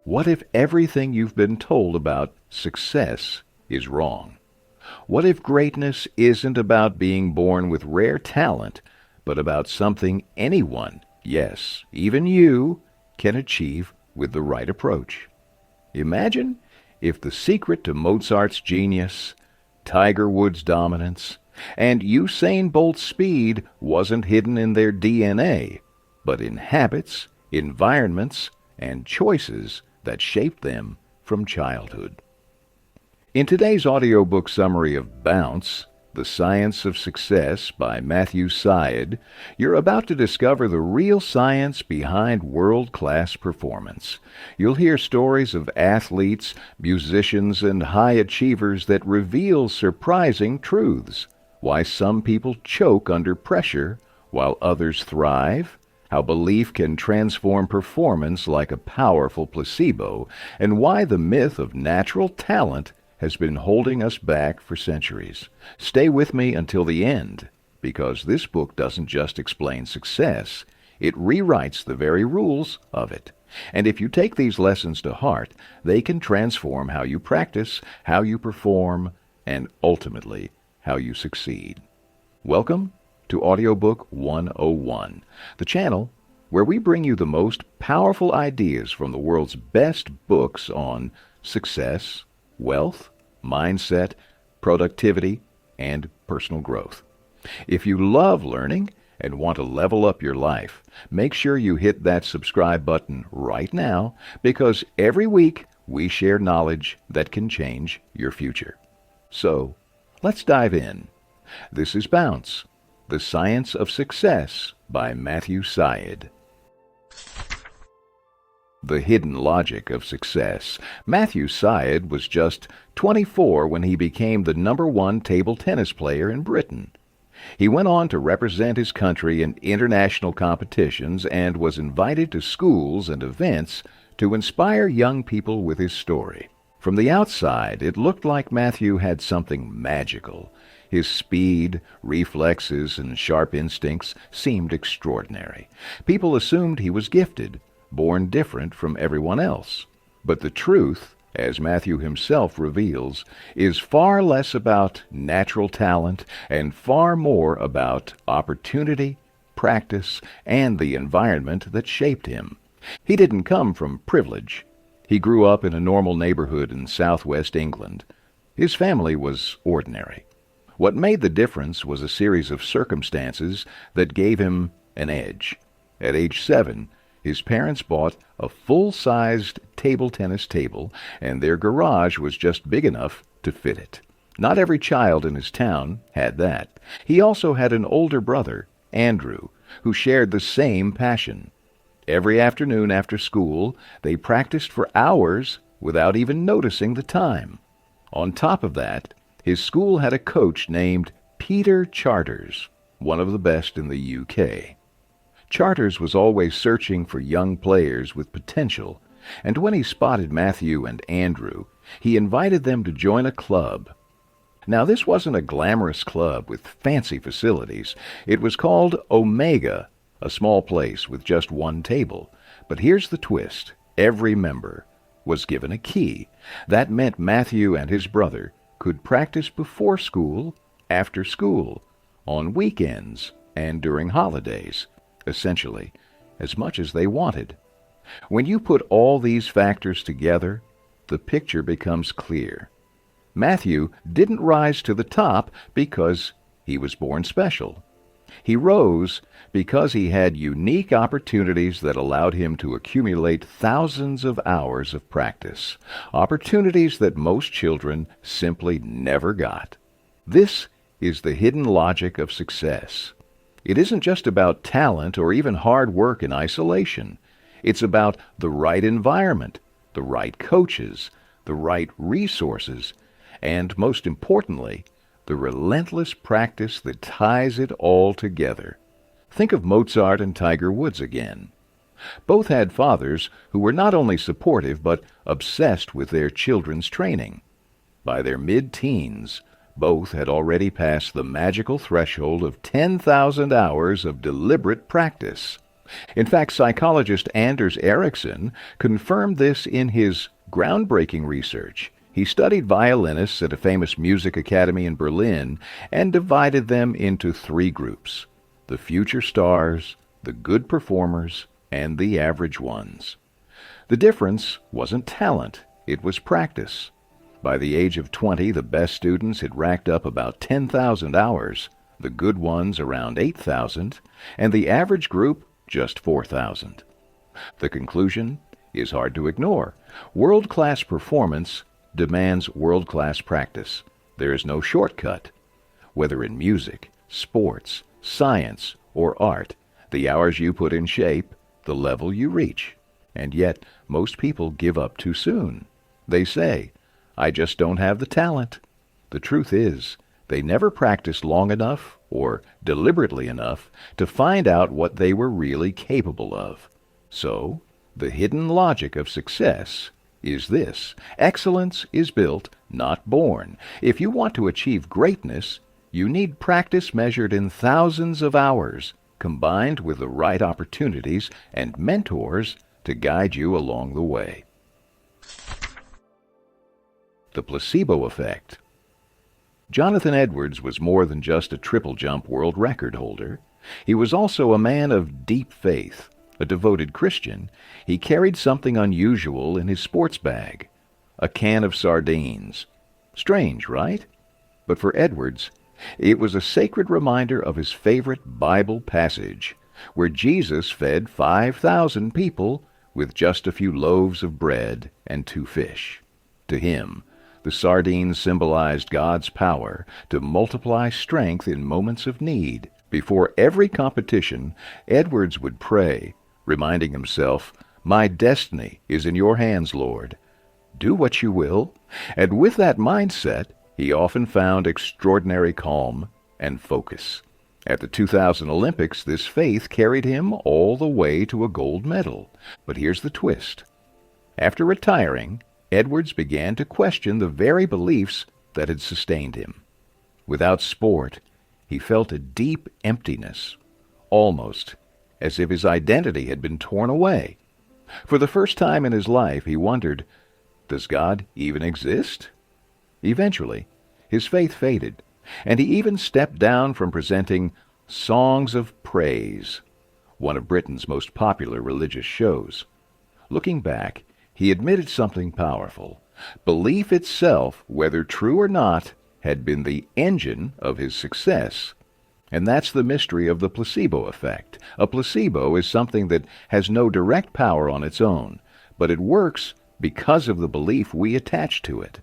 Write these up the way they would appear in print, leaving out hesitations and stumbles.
What if everything you've been told about success is wrong? What if greatness isn't about being born with rare talent, but about something anyone, yes, even you, can achieve with the right approach? Imagine if the secret to Mozart's genius, Tiger Woods' dominance, and Usain Bolt's speed wasn't hidden in their DNA, but in habits, environments, and choices that shaped them from childhood. In today's audiobook summary of Bounce, The Science of Success by Matthew Syed, you're about to discover the real science behind world-class performance. You'll hear stories of athletes, musicians, and high achievers that reveal surprising truths. Why some people choke under pressure while others thrive, how belief can transform performance like a powerful placebo, and why the myth of natural talent has been holding us back for centuries. Stay with me until the end, because this book doesn't just explain success, it rewrites the very rules of it. And if you take these lessons to heart, they can transform how you practice, how you perform, and ultimately, how you succeed. Welcome to Audiobook 101, the channel where we bring you the most powerful ideas from the world's best books on success, wealth, mindset, productivity, and personal growth. If you love learning and want to level up your life, make sure you hit that subscribe button right now, because every week we share knowledge that can change your future. So, let's dive in. This is Bounce, The Science of Success by Matthew Syed. The hidden logic of success. Matthew Syed was just 24 when he became the #1 table tennis player in Britain. He went on to represent his country in international competitions and was invited to schools and events to inspire young people with his story. From the outside, it looked like Matthew had something magical. His speed, reflexes, and sharp instincts seemed extraordinary. People assumed he was gifted, born different from everyone else. But the truth, as Matthew himself reveals, is far less about natural talent and far more about opportunity, practice, and the environment that shaped him. He didn't come from privilege. He grew up in a normal neighborhood in southwest England. His family was ordinary. What made the difference was a series of circumstances that gave him an edge. At age 7, his parents bought a full-sized table tennis table, and their garage was just big enough to fit it. Not every child in his town had that. He also had an older brother, Andrew, who shared the same passion. Every afternoon after school, they practiced for hours without even noticing the time. On top of that, his school had a coach named Peter Charters, one of the best in the UK. Charters was always searching for young players with potential, and when he spotted Matthew and Andrew, he invited them to join a club. Now, this wasn't a glamorous club with fancy facilities. It was called Omega, a small place with just one table. But here's the twist. Every member was given a key. That meant Matthew and his brother could practice before school, after school, on weekends, and during holidays. Essentially, as much as they wanted. When you put all these factors together, the picture becomes clear. Matthew didn't rise to the top because he was born special. He rose because he had unique opportunities that allowed him to accumulate thousands of hours of practice, opportunities that most children simply never got. This is the hidden logic of success. It isn't just about talent or even hard work in isolation. It's about the right environment, the right coaches, the right resources, and most importantly, the relentless practice that ties it all together. Think of Mozart and Tiger Woods again. Both had fathers who were not only supportive but obsessed with their children's training. By their mid-teens, both had already passed the magical threshold of 10,000 hours of deliberate practice. In fact, psychologist Anders Ericsson confirmed this in his groundbreaking research. He studied violinists at a famous music academy in Berlin and divided them into three groups: the future stars, the good performers, and the average ones. The difference wasn't talent, it was practice. By the age of 20, the best students had racked up about 10,000 hours, the good ones around 8,000, and the average group just 4,000. The conclusion is hard to ignore. World-class performance demands world-class practice. There is no shortcut. Whether in music, sports, science, or art, the hours you put in shape, the level you reach. And yet, most people give up too soon. They say, "I just don't have the talent." The truth is, they never practiced long enough or deliberately enough to find out what they were really capable of. So, the hidden logic of success is this: excellence is built, not born. If you want to achieve greatness, you need practice measured in thousands of hours, combined with the right opportunities and mentors to guide you along the way. The Placebo Effect. Jonathan Edwards was more than just a triple jump world record holder. He was also a man of deep faith. A devoted Christian, he carried something unusual in his sports bag: a can of sardines. Strange, right? But for Edwards, it was a sacred reminder of his favorite Bible passage, where Jesus fed 5,000 people with just a few loaves of bread and 2 fish. To him, the sardines symbolized God's power to multiply strength in moments of need. Before every competition, Edwards would pray, reminding himself, "My destiny is in your hands, Lord. Do what you will." And with that mindset, he often found extraordinary calm and focus. At the 2000 Olympics, this faith carried him all the way to a gold medal. But here's the twist. After retiring, Edwards began to question the very beliefs that had sustained him. Without sport, he felt a deep emptiness, almost as if his identity had been torn away. For the first time in his life, he wondered, does God even exist? Eventually, his faith faded, and he even stepped down from presenting Songs of Praise, one of Britain's most popular religious shows. Looking back, he admitted something powerful. Belief itself, whether true or not, had been the engine of his success. And that's the mystery of the placebo effect. A placebo is something that has no direct power on its own, but it works because of the belief we attach to it.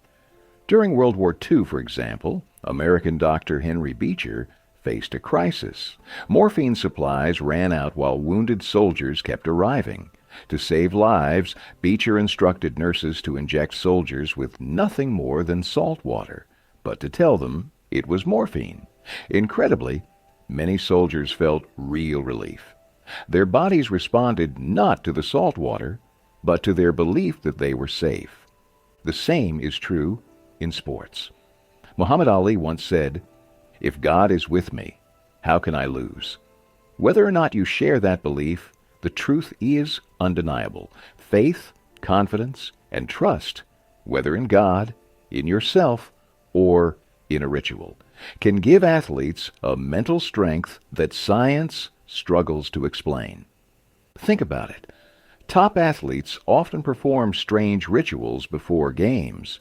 During World War II, for example, American doctor Henry Beecher faced a crisis. Morphine supplies ran out while wounded soldiers kept arriving. To save lives, Beecher instructed nurses to inject soldiers with nothing more than salt water, but to tell them it was morphine. Incredibly, many soldiers felt real relief. Their bodies responded not to the salt water, but to their belief that they were safe. The same is true in sports. Muhammad Ali once said, "If God is with me, how can I lose?" Whether or not you share that belief, the truth is undeniable. Faith, confidence, and trust, whether in God, in yourself, or in a ritual, can give athletes a mental strength that science struggles to explain. Think about it. Top athletes often perform strange rituals before games.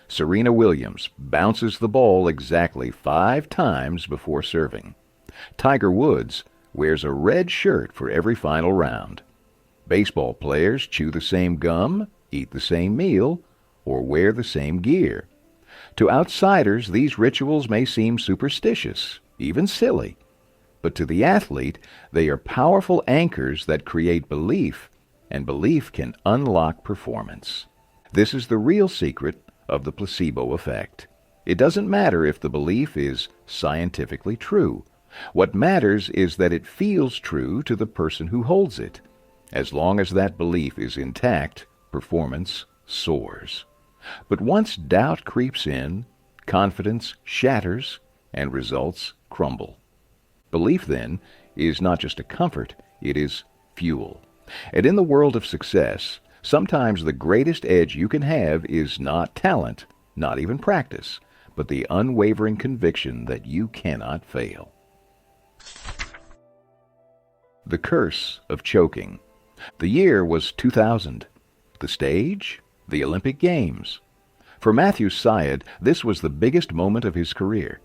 Serena Williams bounces the ball exactly 5 times before serving. Tiger Woods wears a red shirt for every final round. Baseball players chew the same gum, eat the same meal, or wear the same gear. To outsiders, these rituals may seem superstitious, even silly. But to the athlete, they are powerful anchors that create belief, and belief can unlock performance. This is the real secret of the placebo effect. It doesn't matter if the belief is scientifically true. What matters is that it feels true to the person who holds it. As long as that belief is intact, performance soars. But once doubt creeps in, confidence shatters, and results crumble. Belief, then, is not just a comfort, it is fuel. And in the world of success, sometimes the greatest edge you can have is not talent, not even practice, but the unwavering conviction that you cannot fail. The curse of choking. The year was 2000. The stage? The Olympic Games. For Matthew Syed, this was the biggest moment of his career.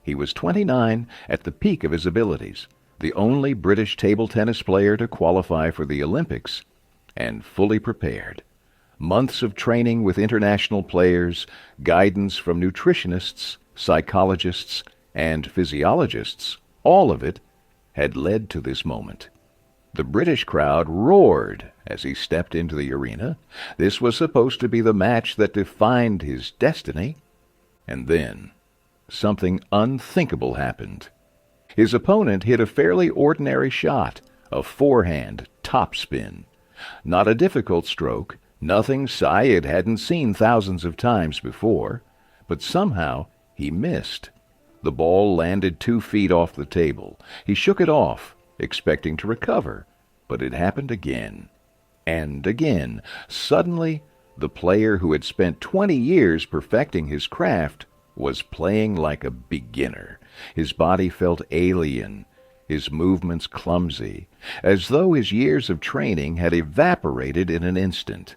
He was 29 at the peak of his abilities, the only British table tennis player to qualify for the Olympics, and fully prepared. Months of training with international players, guidance from nutritionists, psychologists, and physiologists, all of it had led to this moment. The British crowd roared as he stepped into the arena. This was supposed to be the match that defined his destiny. And then, something unthinkable happened. His opponent hit a fairly ordinary shot, a forehand topspin. Not a difficult stroke, nothing Syed hadn't seen thousands of times before, but somehow he missed. The ball landed 2 feet off the table. He shook it off, expecting to recover, but it happened again and again. Suddenly, the player who had spent 20 years perfecting his craft was playing like a beginner. His body felt alien, his movements clumsy, as though his years of training had evaporated in an instant.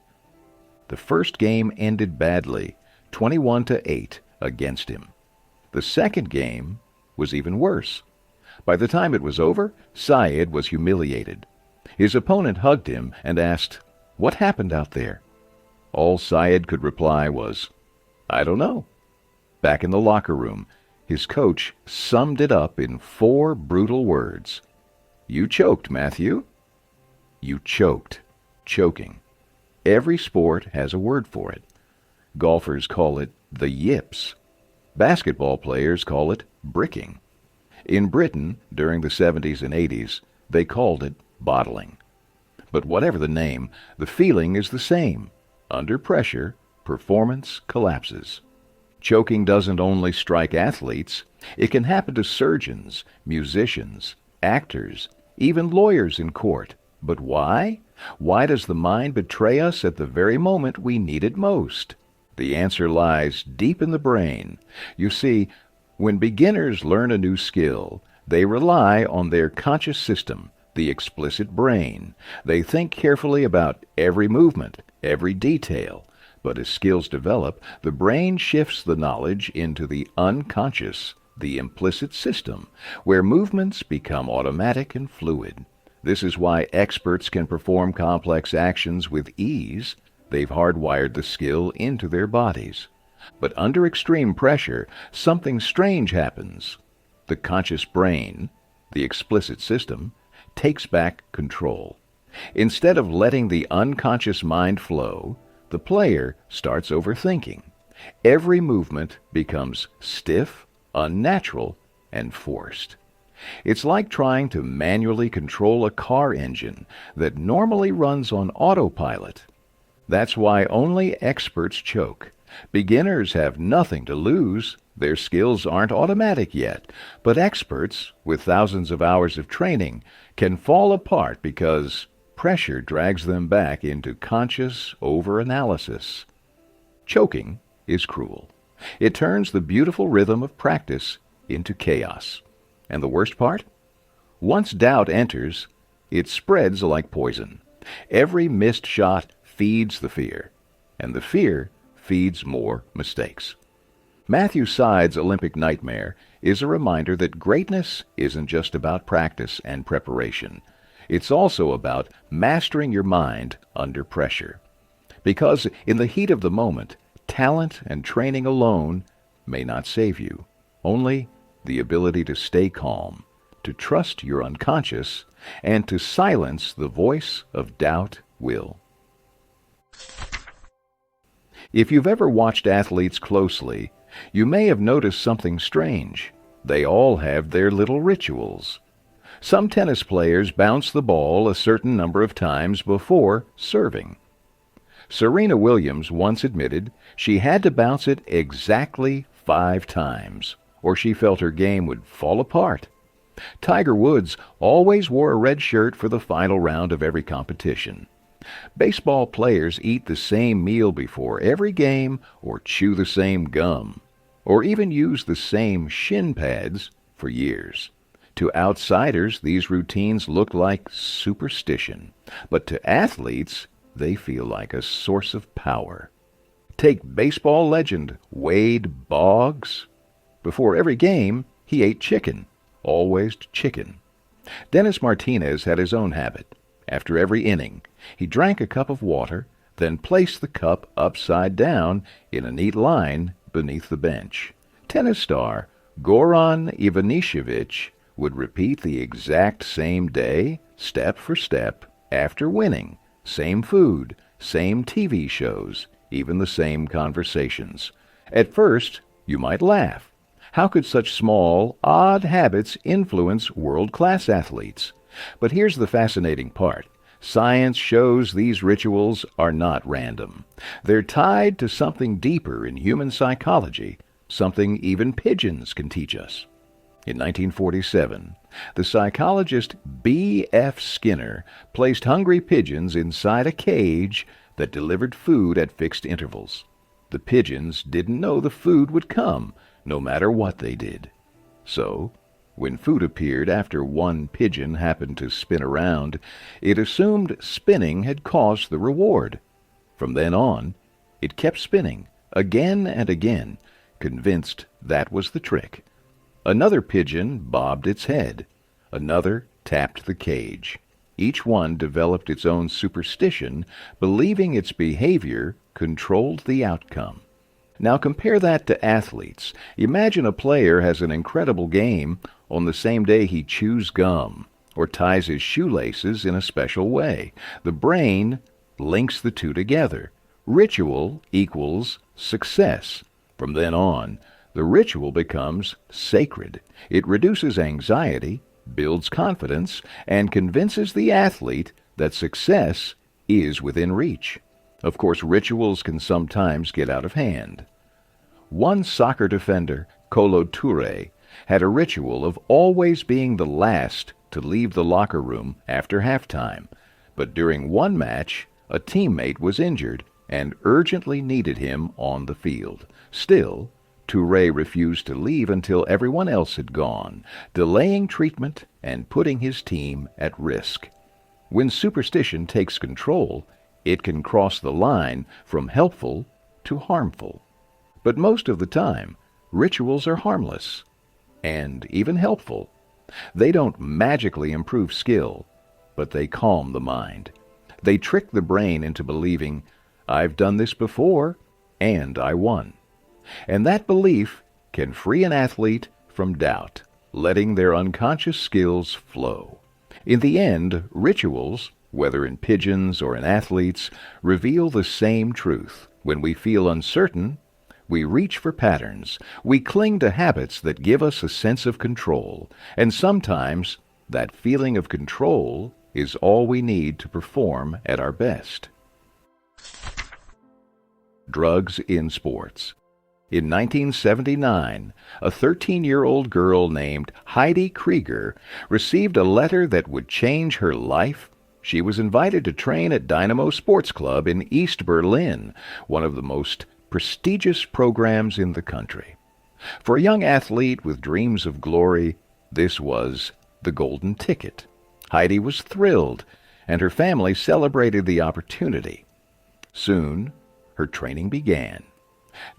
The first game ended badly, 21-8 against him. The second game was even worse. By the time it was over, Syed was humiliated. His opponent hugged him and asked, "What happened out there?" All Syed could reply was, "I don't know." Back in the locker room, his coach summed it up in 4 brutal words. "You choked, Matthew." You choked. Choking. Every sport has a word for it. Golfers call it the yips. Basketball players call it bricking. In Britain, during the 70s and 80s, they called it bottling. But whatever the name, the feeling is the same. Under pressure, performance collapses. Choking doesn't only strike athletes. It can happen to surgeons, musicians, actors, even lawyers in court. But why? Why does the mind betray us at the very moment we need it most? The answer lies deep in the brain. You see, when beginners learn a new skill, they rely on their conscious system, the explicit brain. They think carefully about every movement, every detail. But as skills develop, the brain shifts the knowledge into the unconscious, the implicit system, where movements become automatic and fluid. This is why experts can perform complex actions with ease. They've hardwired the skill into their bodies. But under extreme pressure, something strange happens. The conscious brain, the explicit system, takes back control. Instead of letting the unconscious mind flow, the player starts overthinking. Every movement becomes stiff, unnatural, and forced. It's like trying to manually control a car engine that normally runs on autopilot. That's why only experts choke. Beginners have nothing to lose. Their skills aren't automatic yet. But experts, with thousands of hours of training, can fall apart because pressure drags them back into conscious over-analysis. Choking is cruel. It turns the beautiful rhythm of practice into chaos. And the worst part? Once doubt enters, it spreads like poison. Every missed shot feeds the fear, and the fear feeds more mistakes. Matthew Syed's Olympic nightmare is a reminder that greatness isn't just about practice and preparation. It's also about mastering your mind under pressure. Because in the heat of the moment, talent and training alone may not save you. Only the ability to stay calm, to trust your unconscious, and to silence the voice of doubt will. If you've ever watched athletes closely, you may have noticed something strange. They all have their little rituals. Some tennis players bounce the ball a certain number of times before serving. Serena Williams once admitted she had to bounce it exactly 5 times, or she felt her game would fall apart. Tiger Woods always wore a red shirt for the final round of every competition. Baseball players eat the same meal before every game, or chew the same gum, or even use the same shin pads for years. To outsiders, these routines look like superstition, but to athletes, they feel like a source of power. Take baseball legend Wade Boggs. Before every game, he ate chicken, always chicken. Dennis Martinez had his own habit. After every inning, he drank a cup of water, then placed the cup upside down in a neat line beneath the bench. Tennis star Goran Ivanisevic would repeat the exact same day, step for step, after winning. Same food, same TV shows, even the same conversations. At first, you might laugh. How could such small, odd habits influence world-class athletes? But here's the fascinating part. Science shows these rituals are not random. They're tied to something deeper in human psychology, something even pigeons can teach us. In 1947, the psychologist B.F. Skinner placed hungry pigeons inside a cage that delivered food at fixed intervals. The pigeons didn't know the food would come, no matter what they did. So, when food appeared after one pigeon happened to spin around, it assumed spinning had caused the reward. From then on, it kept spinning, again and again, convinced that was the trick. Another pigeon bobbed its head. Another tapped the cage. Each one developed its own superstition, believing its behavior controlled the outcome. Now compare that to athletes. Imagine a player has an incredible game. On the same day he chews gum or ties his shoelaces in a special way. The brain links the two together. Ritual equals success. From then on, the ritual becomes sacred. It reduces anxiety, builds confidence, and convinces the athlete that success is within reach. Of course, rituals can sometimes get out of hand. One soccer defender, Kolo Touré, had a ritual of always being the last to leave the locker room after halftime. But during one match, a teammate was injured and urgently needed him on the field. Still, Touré refused to leave until everyone else had gone, delaying treatment and putting his team at risk. When superstition takes control, it can cross the line from helpful to harmful. But most of the time, rituals are harmless and even helpful. They don't magically improve skill, but they calm the mind. They trick the brain into believing, I've done this before, and I won. And that belief can free an athlete from doubt, letting their unconscious skills flow. In the end, rituals, whether in pigeons or in athletes, reveal the same truth. When we feel uncertain, we reach for patterns. We cling to habits that give us a sense of control. And sometimes that feeling of control is all we need to perform at our best. Drugs in sports. In 1979, a 13-year-old girl named Heidi Krieger received a letter that would change her life. She was invited to train at Dynamo Sports Club in East Berlin, one of the most prestigious programs in the country. For a young athlete with dreams of glory, this was the golden ticket. Heidi was thrilled, and her family celebrated the opportunity. Soon, her training began.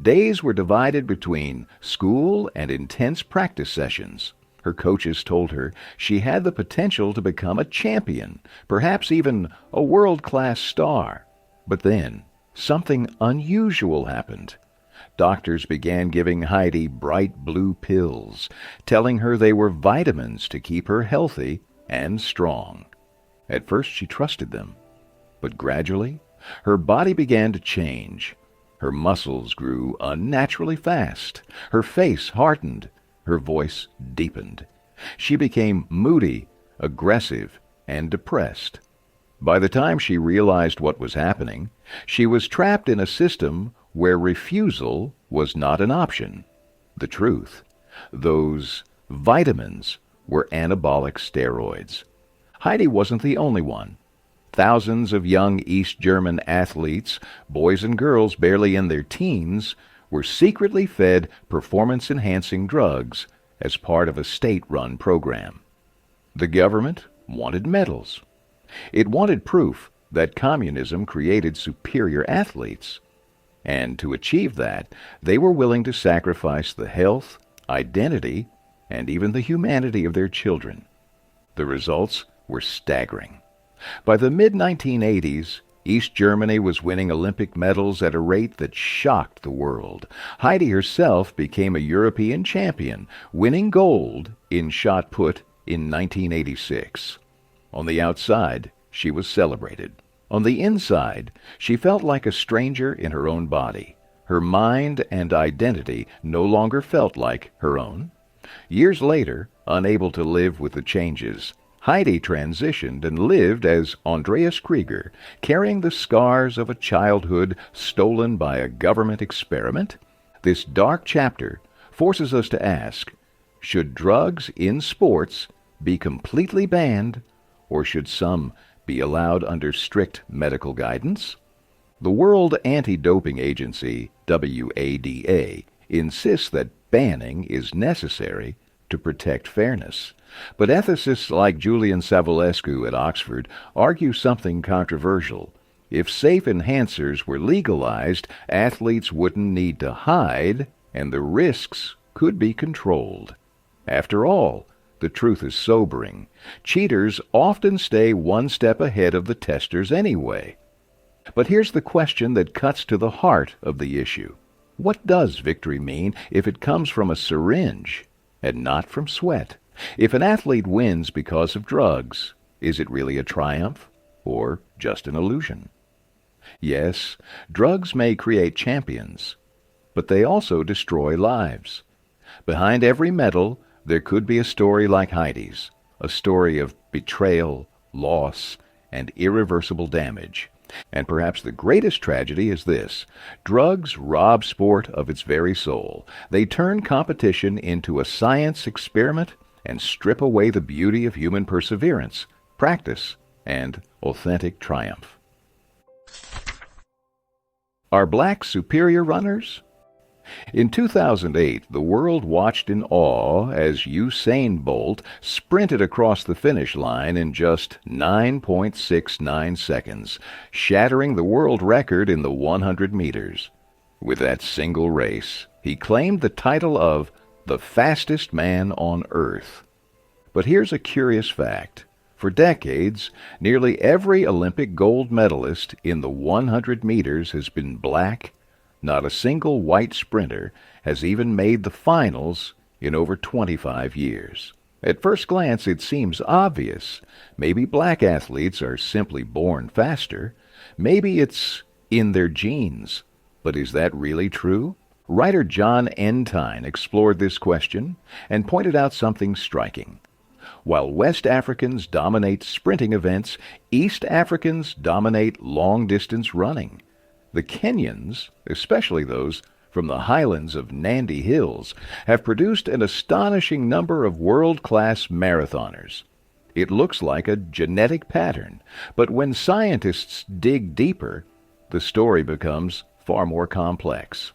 Days were divided between school and intense practice sessions. Her coaches told her she had the potential to become a champion, perhaps even a world-class star. But then, something unusual happened. Doctors began giving Heidi bright blue pills, telling her they were vitamins to keep her healthy and strong. At first she trusted them, but gradually her body began to change. Her muscles grew unnaturally fast. Her face hardened. Her voice deepened. She became moody, aggressive, and depressed. By the time she realized what was happening, she was trapped in a system where refusal was not an option. The truth, those vitamins were anabolic steroids. Heidi wasn't the only one. Thousands of young East German athletes, boys and girls barely in their teens, were secretly fed performance-enhancing drugs as part of a state-run program. The government wanted medals. It wanted proof that communism created superior athletes. And to achieve that, they were willing to sacrifice the health, identity, and even the humanity of their children. The results were staggering. By the mid-1980s, East Germany was winning Olympic medals at a rate that shocked the world. Heidi herself became a European champion, winning gold in shot put in 1986. On the outside, she was celebrated. On the inside, she felt like a stranger in her own body. Her mind and identity no longer felt like her own. Years later, unable to live with the changes, Heidi transitioned and lived as Andreas Krieger, carrying the scars of a childhood stolen by a government experiment. This dark chapter forces us to ask, should drugs in sports be completely banned, or should some be allowed under strict medical guidance? The World Anti-Doping Agency, WADA, insists that banning is necessary to protect fairness. But ethicists like Julian Savulescu at Oxford argue something controversial. If safe enhancers were legalized, athletes wouldn't need to hide, and the risks could be controlled. After all, the truth is sobering. Cheaters often stay one step ahead of the testers anyway. But here's the question that cuts to the heart of the issue. What does victory mean if it comes from a syringe and not from sweat? If an athlete wins because of drugs, is it really a triumph or just an illusion? Yes, drugs may create champions, but they also destroy lives. Behind every medal, there could be a story like Heidi's, a story of betrayal, loss, and irreversible damage. And perhaps the greatest tragedy is this: drugs rob sport of its very soul. They turn competition into a science experiment and strip away the beauty of human perseverance, practice, and authentic triumph. Are blacks superior runners? In 2008, the world watched in awe as Usain Bolt sprinted across the finish line in just 9.69 seconds, shattering the world record in the 100 meters. With that single race, he claimed the title of the fastest man on earth. But here's a curious fact. For decades, nearly every Olympic gold medalist in the 100 meters has been black. Not a single white sprinter has even made the finals in over 25 years. At first glance, it seems obvious. Maybe black athletes are simply born faster. Maybe it's in their genes. But is that really true? Writer John Entine explored this question and pointed out something striking. While West Africans dominate sprinting events, East Africans dominate long-distance running. The Kenyans, especially those from the highlands of Nandi Hills, have produced an astonishing number of world-class marathoners. It looks like a genetic pattern, but when scientists dig deeper, the story becomes far more complex.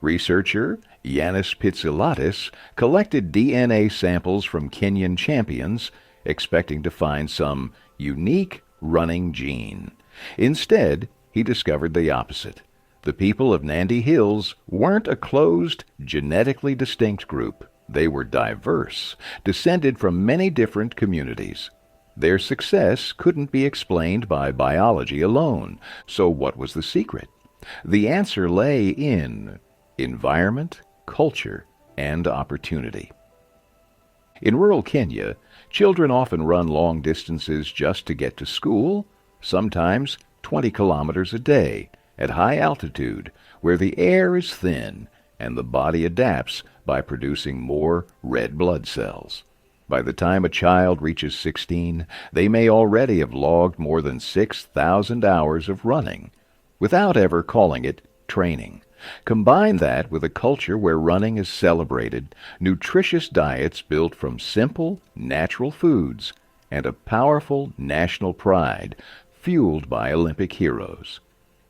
Researcher Yanis Pitsilatis collected DNA samples from Kenyan champions, expecting to find some unique running gene. Instead, he discovered the opposite. The people of Nandi Hills weren't a closed, genetically distinct group. They were diverse, descended from many different communities. Their success couldn't be explained by biology alone. So what was the secret? The answer lay in environment, culture, and opportunity. In rural Kenya, children often run long distances just to get to school, sometimes 20 kilometers a day, at high altitude, where the air is thin and the body adapts by producing more red blood cells. By the time a child reaches 16, they may already have logged more than 6,000 hours of running, without ever calling it training. Combine that with a culture where running is celebrated, nutritious diets built from simple, natural foods, and a powerful national pride fueled by Olympic heroes.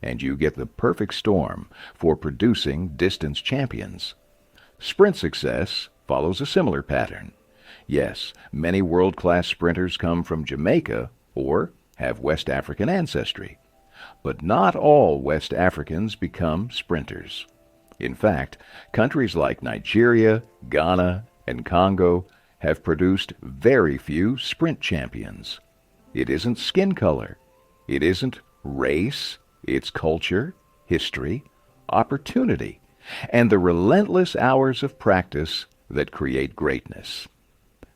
And you get the perfect storm for producing distance champions. Sprint success follows a similar pattern. Yes, many world-class sprinters come from Jamaica or have West African ancestry. But not all West Africans become sprinters. In fact, countries like Nigeria, Ghana, and Congo have produced very few sprint champions. It isn't skin color. It isn't race. It's culture, history, opportunity, and the relentless hours of practice that create greatness.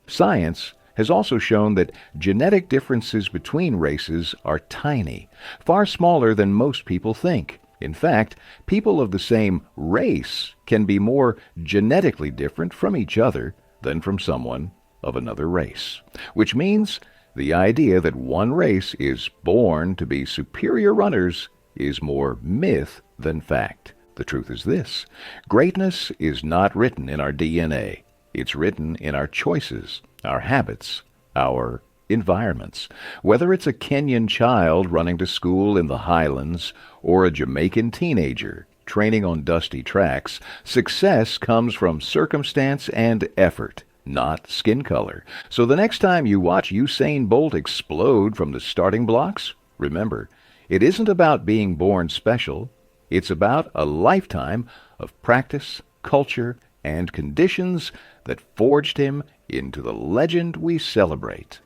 Science has also shown that genetic differences between races are tiny, far smaller than most people think. In fact, people of the same race can be more genetically different from each other than from someone of another race, which means the idea that one race is born to be superior runners is more myth than fact. The truth is this: greatness is not written in our DNA. It's written in our choices, our habits, our environments. Whether it's a Kenyan child running to school in the highlands or a Jamaican teenager training on dusty tracks, success comes from circumstance and effort, not skin color. So the next time you watch Usain Bolt explode from the starting blocks, remember, it isn't about being born special. It's about a lifetime of practice, culture, and conditions that forged him into the legend we celebrate.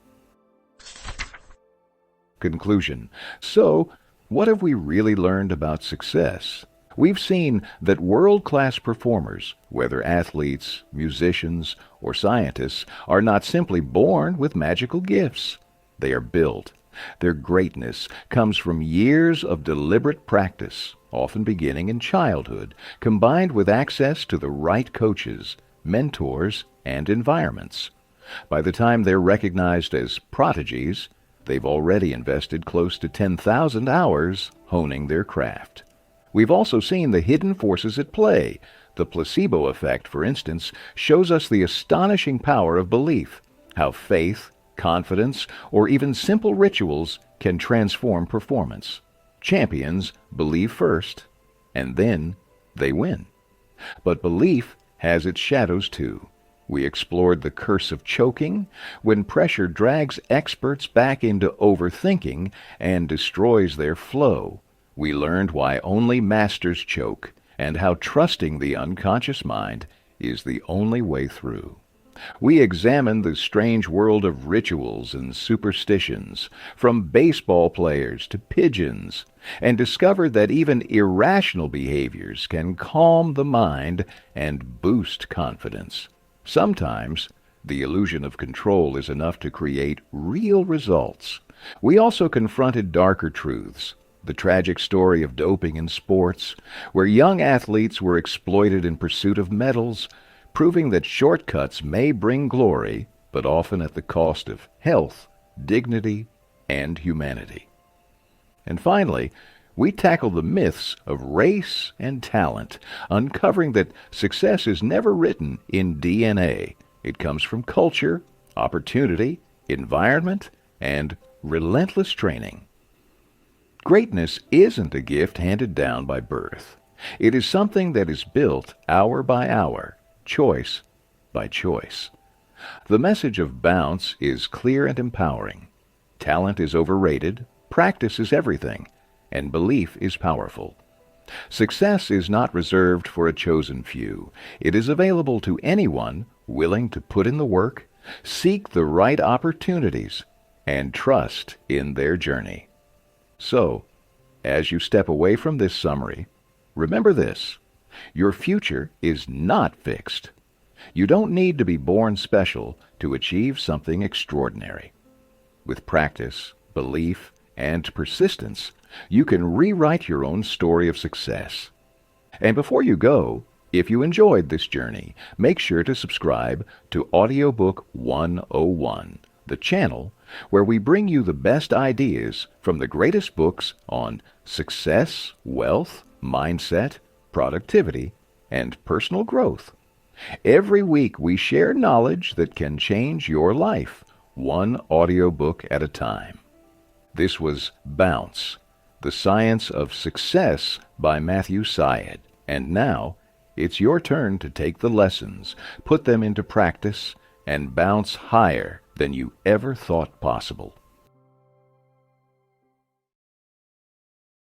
Conclusion. So, what have we really learned about success? We've seen that world-class performers, whether athletes, musicians, or scientists, are not simply born with magical gifts. They are built. Their greatness comes from years of deliberate practice, often beginning in childhood, combined with access to the right coaches, mentors, and environments. By the time they're recognized as prodigies, they've already invested close to 10,000 hours honing their craft. We've also seen the hidden forces at play. The placebo effect, for instance, shows us the astonishing power of belief, how faith, confidence, or even simple rituals can transform performance. Champions believe first, and then they win. But belief has its shadows too. We explored the curse of choking, when pressure drags experts back into overthinking and destroys their flow. We learned why only masters choke, and how trusting the unconscious mind is the only way through. We examined the strange world of rituals and superstitions, from baseball players to pigeons, and discovered that even irrational behaviors can calm the mind and boost confidence. Sometimes, the illusion of control is enough to create real results. We also confronted darker truths, the tragic story of doping in sports, where young athletes were exploited in pursuit of medals, proving that shortcuts may bring glory, but often at the cost of health, dignity, and humanity. And finally, we tackle the myths of race and talent, uncovering that success is never written in DNA. It comes from culture, opportunity, environment, and relentless training. Greatness isn't a gift handed down by birth. It is something that is built hour by hour, choice by choice. The message of Bounce is clear and empowering. Talent is overrated, practice is everything, and belief is powerful. Success is not reserved for a chosen few. It is available to anyone willing to put in the work, seek the right opportunities, and trust in their journey. So, as you step away from this summary, remember this: your future is not fixed. You don't need to be born special to achieve something extraordinary. With practice, belief, and persistence, you can rewrite your own story of success. And before you go, if you enjoyed this journey, make sure to subscribe to Audiobook 101, the channel where we bring you the best ideas from the greatest books on success, wealth, mindset, productivity, and personal growth. Every week we share knowledge that can change your life, one audiobook at a time. This was Bounce, The Science of Success by Matthew Syed. And now, it's your turn to take the lessons, put them into practice, and bounce higher than you ever thought possible.